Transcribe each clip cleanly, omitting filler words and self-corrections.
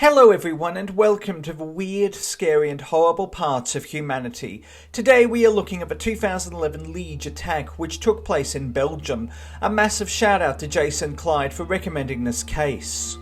Hello everyone and welcome to the weird, scary and horrible parts of humanity. Today we are looking at the 2011 Liège Attack which took place in Belgium. A massive shout out to Jason Clyde for recommending this case.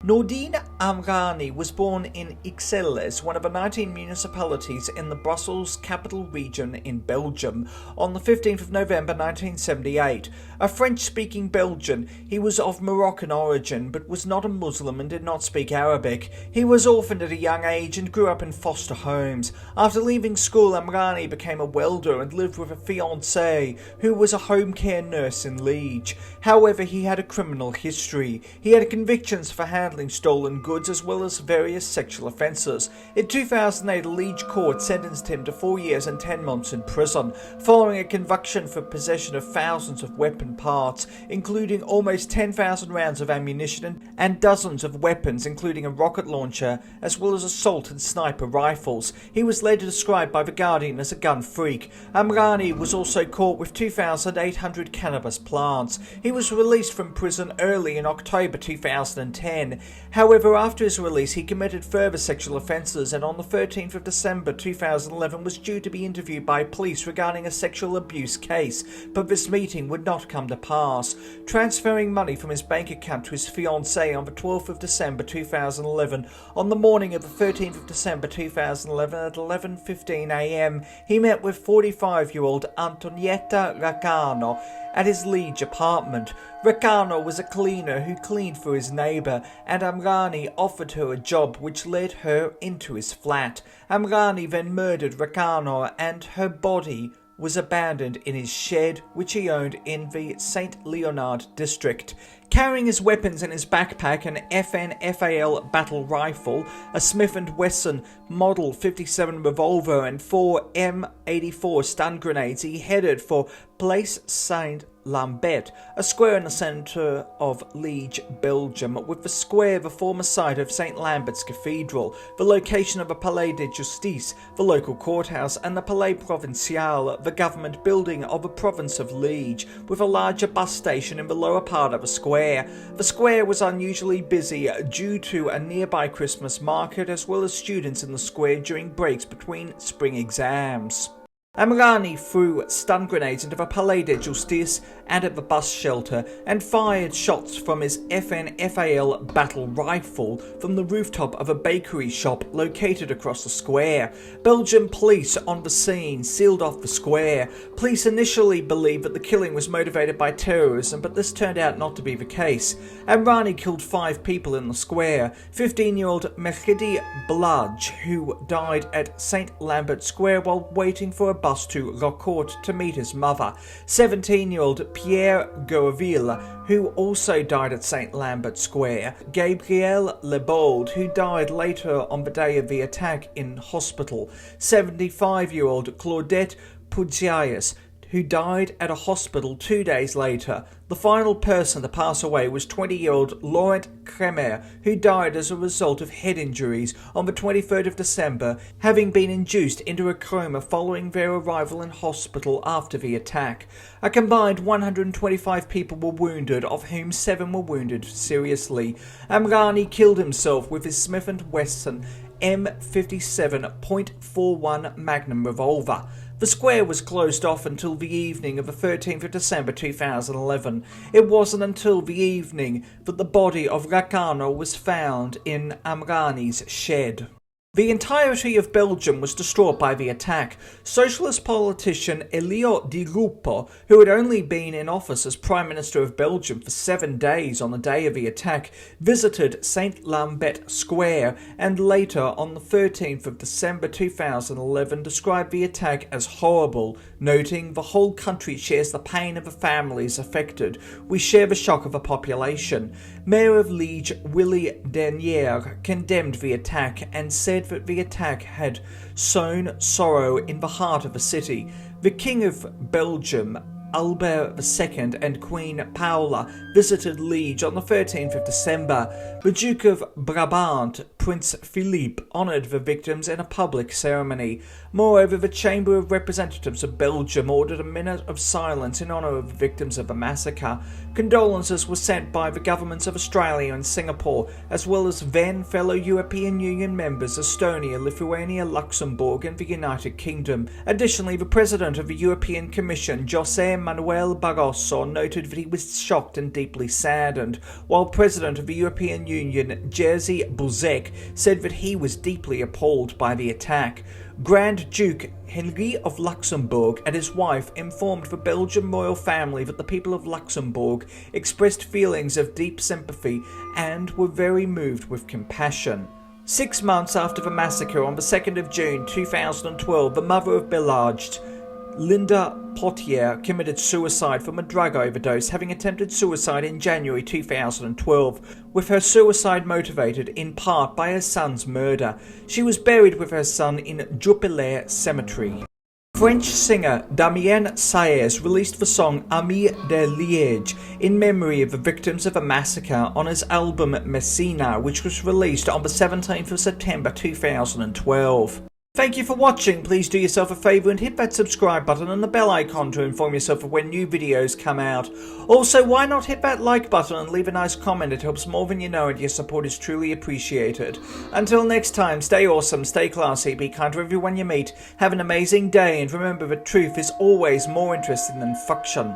Nordine Amrani was born in Ixelles, one of the 19 municipalities in the Brussels capital region in Belgium, on the 15th of November 1978. A French-speaking Belgian, he was of Moroccan origin but was not a Muslim and did not speak Arabic. He was orphaned at a young age and grew up in foster homes. After leaving school, Amrani became a welder and lived with a fiancée who was a home care nurse in Liège. However, he had a criminal history. He had convictions for handling stolen goods as well as various sexual offences. In 2008, a Liège court sentenced him to 4 years and 10 months in prison, following a conviction for possession of thousands of weapon parts, including almost 10,000 rounds of ammunition and dozens of weapons, including a rocket launcher, as well as assault and sniper rifles. He was later described by The Guardian as a gun freak. Amrani was also caught with 2,800 cannabis plants. He was released from prison early in October 2010. However, after his release, he committed further sexual offences and on the 13th of December 2011 was due to be interviewed by police regarding a sexual abuse case, but this meeting would not come to pass. Transferring money from his bank account to his fiancée on the 12th of December 2011, on the morning of the 13th of December 2011 at 11:15 am, he met with 45-year-old Antonietta Raccano at his Liège apartment. Raccano was a cleaner who cleaned for his neighbour, and Amrani offered her a job which led her into his flat. Amrani then murdered Raccano and her body was abandoned in his shed which he owned in the St. Leonard district. Carrying his weapons in his backpack, an FN-FAL battle rifle, a Smith & Wesson Model 57 revolver and 4 M84 stun grenades, he headed for Place St-Lambert, a square in the centre of Liège, Belgium, with the square the former site of St-Lambert's Cathedral, the location of the Palais de Justice, the local courthouse, and the Palais Provincial, the government building of the province of Liège, with a larger bus station in the lower part of the square. The square was unusually busy due to a nearby Christmas market as well as students in the square during breaks between spring exams. Amrani threw stun grenades into the Palais de Justice and at the bus shelter and fired shots from his FN-FAL battle rifle from the rooftop of a bakery shop located across the square. Belgian police on the scene sealed off the square. Police initially believed that the killing was motivated by terrorism, but this turned out not to be the case. Amrani killed 5 people in the square. 15-year-old Mehdi Blaj, who died at St-Lambert Square while waiting for a bus to Rocourt to meet his mother. 17-year-old Pierre Gourville, who also died at St-Lambert Square. Gabriel Lebold, who died later on the day of the attack in hospital. 75-year-old Claudette Pugiais, who died at a hospital 2 days later. The final person to pass away was 20-year-old Laurent Kremer, who died as a result of head injuries on the 23rd of December, having been induced into a coma following their arrival in hospital after the attack. A combined 125 people were wounded, of whom 7 were wounded seriously. Amrani killed himself with his Smith & Wesson M57.41 Magnum revolver. The square was closed off until the evening of the 13th of December 2011. It wasn't until the evening that the body of Raccano was found in Amrani's shed. The entirety of Belgium was distraught by the attack. Socialist politician Elio Di Rupo, who had only been in office as Prime Minister of Belgium for 7 days on the day of the attack, visited St-Lambert Square and later on the 13th of December 2011 described the attack as horrible, noting the whole country shares the pain of the families affected. We share the shock of the population. Mayor of Liège, Willy Dernier, condemned the attack and said that the attack had sown sorrow in the heart of the city. The King of Belgium, Albert II, and Queen Paula visited Liège on the 13th of December. The Duke of Brabant Prince Philippe honoured the victims in a public ceremony. Moreover, the Chamber of Representatives of Belgium ordered a minute of silence in honour of the victims of the massacre. Condolences were sent by the governments of Australia and Singapore, as well as then fellow European Union members Estonia, Lithuania, Luxembourg and the United Kingdom. Additionally, the President of the European Commission, José Manuel Barroso, noted that he was shocked and deeply saddened, while President of the European Union, Jerzy Buzek, said that he was deeply appalled by the attack. Grand Duke Henri of Luxembourg and his wife informed the Belgian royal family that the people of Luxembourg expressed feelings of deep sympathy and were very moved with compassion. 6 months after the massacre, on the 2nd of June 2012, the mother of Belaged, Linda Potier, committed suicide from a drug overdose, having attempted suicide in January 2012, with her suicide motivated in part by her son's murder. She was buried with her son in Jupiler Cemetery. French singer Damien Saez released the song Ami de Liège in memory of the victims of a massacre on his album Messina, which was released on the 17th of September 2012. Thank you for watching. Please do yourself a favour and hit that subscribe button and the bell icon to inform yourself of when new videos come out. Also, why not hit that like button and leave a nice comment? It helps more than you know and your support is truly appreciated. Until next time, stay awesome, stay classy, be kind to everyone you meet, have an amazing day, and remember that truth is always more interesting than fiction.